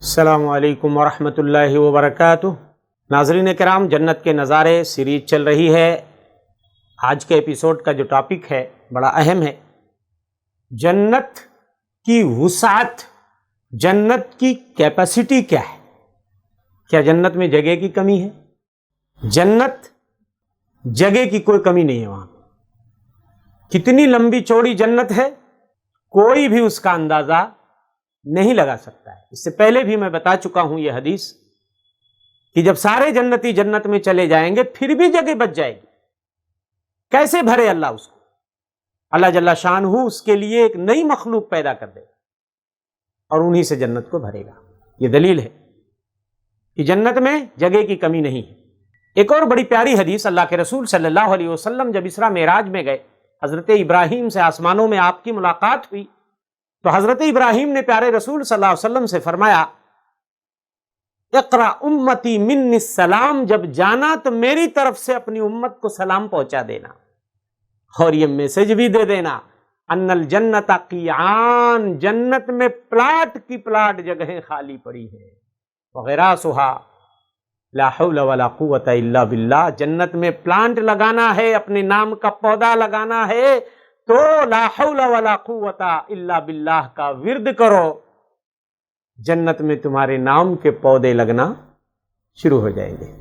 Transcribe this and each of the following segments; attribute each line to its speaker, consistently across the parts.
Speaker 1: السلام علیکم ورحمۃ اللہ وبرکاتہ۔ ناظرین کرام، جنت کے نظارے سیریز چل رہی ہے۔ آج کے ایپیسوڈ کا جو ٹاپک ہے بڑا اہم ہے۔ جنت کی وسعت، جنت کی کیپیسٹی کیا ہے؟ کیا جنت میں جگہ کی کمی ہے؟ جنت جگہ کی کوئی کمی نہیں ہے۔ وہاں کتنی لمبی چوڑی جنت ہے، کوئی بھی اس کا اندازہ نہیں لگا سکتا ہے۔ اس سے پہلے بھی میں بتا چکا ہوں یہ حدیث کہ جب سارے جنتی جنت میں چلے جائیں گے پھر بھی جگہ بچ جائے گی۔ کیسے بھرے اللہ اس کو؟ اللہ جل شانہ اس کے لیے ایک نئی مخلوق پیدا کر دے گا اور انہی سے جنت کو بھرے گا۔ یہ دلیل ہے کہ جنت میں جگہ کی کمی نہیں ہے۔ ایک اور بڑی پیاری حدیث، اللہ کے رسول صلی اللہ علیہ وسلم جب اسراء معراج میں گئے، حضرت ابراہیم سے آسمانوں میں آپ کی ملاقات ہوئی تو حضرت ابراہیم نے پیارے رسول صلی اللہ علیہ وسلم سے فرمایا، اقرأ امتی منی السلام، جب جانا تو میری طرف سے اپنی امت کو سلام پہنچا دینا اور یہ میسج بھی دے دینا، ان الجنت قیعان، جنت میں پلاٹ کی پلاٹ جگہیں خالی پڑی ہیں، وغراسھا لا حول ولا قوت الا باللہ، جنت میں پلانٹ لگانا ہے، اپنے نام کا پودا لگانا ہے تو لا حول ولا قوت الا باللہ کا ورد کرو، جنت میں تمہارے نام کے پودے لگنا شروع ہو جائیں گے۔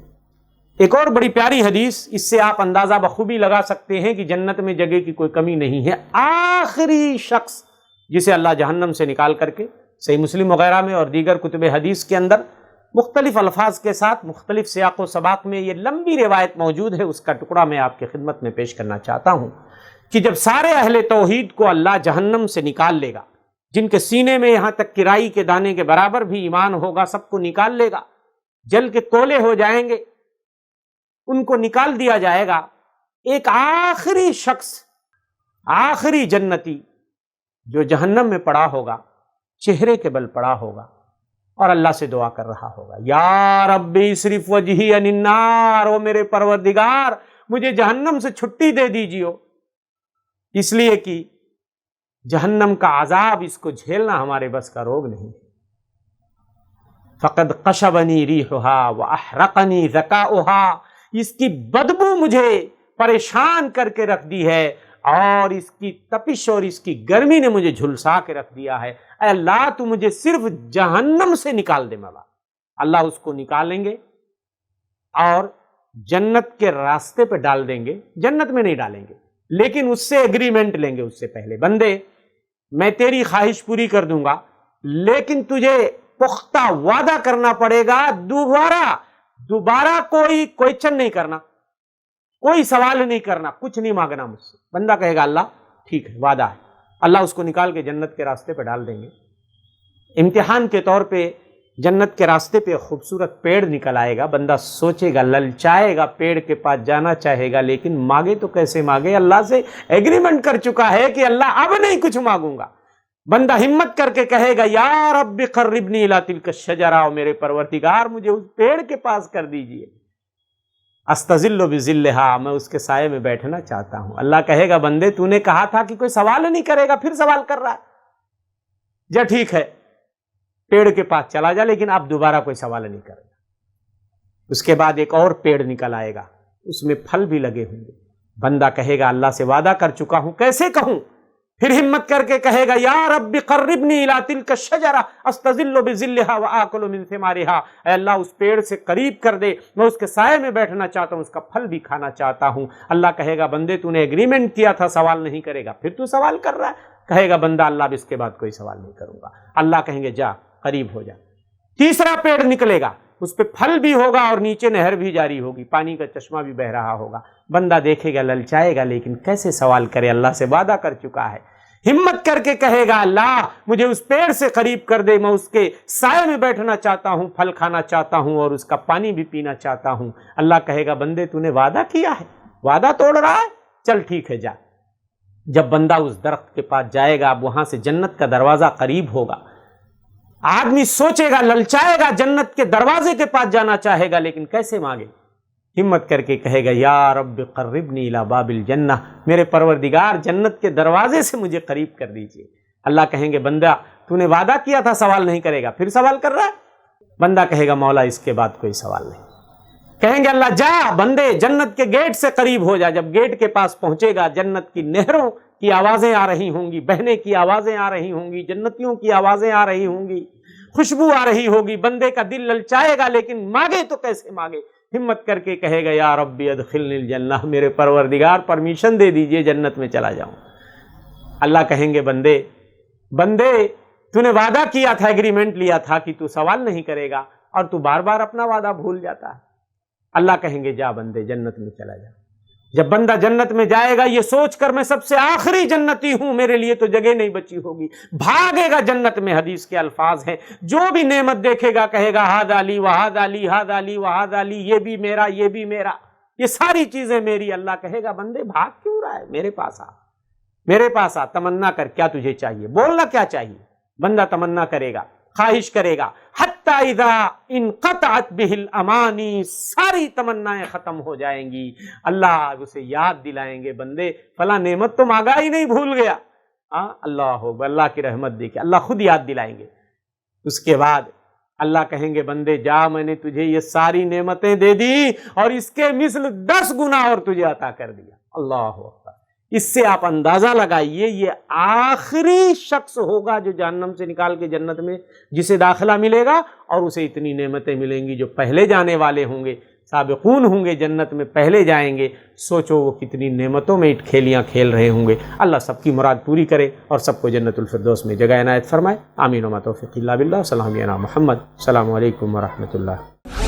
Speaker 1: ایک اور بڑی پیاری حدیث، اس سے آپ اندازہ بخوبی لگا سکتے ہیں کہ جنت میں جگہ کی کوئی کمی نہیں ہے۔ آخری شخص جسے اللہ جہنم سے نکال کر کے، صحیح مسلم وغیرہ میں اور دیگر کتب حدیث کے اندر مختلف الفاظ کے ساتھ مختلف سیاق و سباق میں یہ لمبی روایت موجود ہے، اس کا ٹکڑا میں آپ کی خدمت میں پیش کرنا چاہتا ہوں کہ جب سارے اہل توحید کو اللہ جہنم سے نکال لے گا، جن کے سینے میں یہاں تک کہ رائی کے دانے کے برابر بھی ایمان ہوگا، سب کو نکال لے گا، جل کے کولے ہو جائیں گے، ان کو نکال دیا جائے گا، ایک آخری شخص، آخری جنتی جو جہنم میں پڑا ہوگا، چہرے کے بل پڑا ہوگا اور اللہ سے دعا کر رہا ہوگا، یا ربی اصرف وجہی عن النار، او میرے پروردگار مجھے جہنم سے چھٹی دے دیجیے، اس لیے کہ جہنم کا عذاب اس کو جھیلنا ہمارے بس کا روگ نہیں۔ فقد قشبنی ریحھا واحرقنی ذکاؤھا، اس کی بدبو مجھے پریشان کر کے رکھ دی ہے اور اس کی تپش اور اس کی گرمی نے مجھے جھلسا کے رکھ دیا ہے۔ اے اللہ تو مجھے صرف جہنم سے نکال دے مولا۔ اللہ اس کو نکالیں گے اور جنت کے راستے پہ ڈال دیں گے، جنت میں نہیں ڈالیں گے لیکن اس سے ایگریمنٹ لیں گے اس سے پہلے، بندے میں تیری خواہش پوری کر دوں گا لیکن تجھے پختہ وعدہ کرنا پڑے گا، دوبارہ کوئی کوئسچن نہیں کرنا، کوئی سوال نہیں کرنا، کچھ نہیں مانگنا مجھ سے۔ بندہ کہے گا اللہ ٹھیک ہے، وعدہ ہے۔ اللہ اس کو نکال کے جنت کے راستے پہ ڈال دیں گے۔ امتحان کے طور پہ جنت کے راستے پہ خوبصورت پیڑ نکل آئے گا، بندہ سوچے گا، للچائے گا، پیڑ کے پاس جانا چاہے گا لیکن مانگے تو کیسے مانگے؟ اللہ سے ایگریمنٹ کر چکا ہے کہ اللہ اب نہیں کچھ مانگوں گا۔ بندہ ہمت کر کے کہے گا، یا رب قربنی الی تلک الشجرہ، میرے پروردگار مجھے اس پیڑ کے پاس کر دیجئے، استظل بظلھا، میں اس کے سائے میں بیٹھنا چاہتا ہوں۔ اللہ کہے گا، بندے تو نے کہا تھا کہ کوئی سوال نہیں کرے گا، پھر سوال کر رہا ہے، جا ٹھیک ہے پیڑ کے پاس چلا جا لیکن اب دوبارہ کوئی سوال نہیں کرے گا۔ اس کے بعد ایک اور پیڑ نکل آئے گا، اس میں پھل بھی لگے ہوں گے۔ بندہ کہے گا، اللہ سے وعدہ کر چکا ہوں، کیسے کہوں؟ پھر ہمت کر کے کہے گا، یا رب قربنی الی تلک الشجرہ استظل بظلھا واکل من ثمارھا، اے اللہ اس پیڑ سے قریب کر دے، میں اس کے سائے میں بیٹھنا چاہتا ہوں، اس کا پھل بھی کھانا چاہتا ہوں۔ اللہ کہے گا، بندے تو نے ایگریمنٹ کیا تھا سوال نہیں کرے گا، پھر تو سوال کر رہا ہے۔ کہے گا بندہ، اللہ اب اس کے بعد کوئی سوال نہیں کروں گا۔ اللہ کہیں گے، جا قریب ہو جا۔ تیسرا پیڑ نکلے گا، اس پہ پھل بھی ہوگا اور نیچے نہر بھی جاری ہوگی، پانی کا چشمہ بھی بہہ رہا ہوگا۔ بندہ دیکھے گا، للچائے گا لیکن کیسے سوال کرے؟ اللہ سے وعدہ کر چکا ہے۔ ہمت کر کے کہے گا، اللہ مجھے اس پیڑ سے قریب کر دے، میں اس کے سائے میں بیٹھنا چاہتا ہوں، پھل کھانا چاہتا ہوں اور اس کا پانی بھی پینا چاہتا ہوں۔ اللہ کہے گا، بندے تو نے وعدہ کیا ہے، وعدہ توڑ رہا ہے، چل ٹھیک ہے جا۔ جب بندہ اس درخت کے پاس جائے گا، اب وہاں سے جنت کا دروازہ قریب ہوگا، آدمی سوچے گا، للچائے گا، جنت کے دروازے کے پاس جانا چاہے گا لیکن کیسے مانگے؟ ہمت کر کے کہے گا، یا رب قربنی الی باب الجنہ، میرے پروردگار جنت کے دروازے سے مجھے قریب کر دیجئے۔ اللہ کہیں گے، بندہ تو نے وعدہ کیا تھا سوال نہیں کرے گا، پھر سوال کر رہا ہے۔ بندہ کہے گا مولا اس کے بعد کوئی سوال نہیں. کہیں گے اللہ جا بندے جنت کے گیٹ سے قریب ہو جا. جب گیٹ کے پاس پہنچے گا جنت کی نہروں کی آوازیں آ رہی ہوں گی, بہنے کی آوازیں آ رہی ہوں گی, جنتیوں کی آوازیں آ رہی ہوں گی, خوشبو آ رہی ہوگی. بندے کا دل للچائے گا لیکن مانگے تو کیسے مانگے, ہمت کر کے کہے گا یا ربی ادخلنی الجنہ, میرے پروردگار پرمیشن دے دیجئے جنت میں چلا جاؤں. اللہ کہیں گے بندے تو نے وعدہ کیا تھا, ایگریمنٹ لیا تھا کہ تو سوال نہیں کرے گا اور تو بار بار اپنا وعدہ بھول جاتا ہے. اللہ کہیں گے جا بندے جنت میں چلا جا. جب بندہ جنت میں جائے گا یہ سوچ کر میں سب سے آخری جنتی ہوں, میرے لیے تو جگہ نہیں بچی ہوگی, بھاگے گا جنت میں. حدیث کے الفاظ ہیں جو بھی نعمت دیکھے گا کہے گا ہذا لی وہذا لی ہذا لی وہذا لی, یہ بھی میرا یہ بھی میرا, یہ ساری چیزیں میری. اللہ کہے گا بندے بھاگ کیوں رہا ہے, میرے پاس آ, میرے پاس آ, تمنا کر کیا تجھے چاہیے, بولنا کیا چاہیے. بندہ تمنا کرے گا, خواہش کرے گا, حتی اذا انقطعت بہ الامانی, ساری تمنائیں ختم ہو جائیں گی. اللہ اسے یاد دلائیں گے بندے فلاں نعمت تو مانگا ہی نہیں, بھول گیا. اللہ اللہ کی رحمت دیکھے اللہ خود یاد دلائیں گے. اس کے بعد اللہ کہیں گے بندے جا میں نے تجھے یہ ساری نعمتیں دے دی اور اس کے مثل 10 گنا اور تجھے عطا کر دیا. اللہ اکبر. اس سے آپ اندازہ لگائیے یہ آخری شخص ہوگا جو جہنم سے نکال کے جنت میں جسے داخلہ ملے گا, اور اسے اتنی نعمتیں ملیں گی. جو پہلے جانے والے ہوں گے, سابقون ہوں گے, جنت میں پہلے جائیں گے, سوچو وہ کتنی نعمتوں میں کھیلیاں کھیل رہے ہوں گے. اللہ سب کی مراد پوری کرے اور سب کو جنت الفردوس میں جگہ عنایت فرمائے. آمین و ما توفیق الا باللہ. سلام علی محمد. السلام علیکم ورحمۃ اللہ.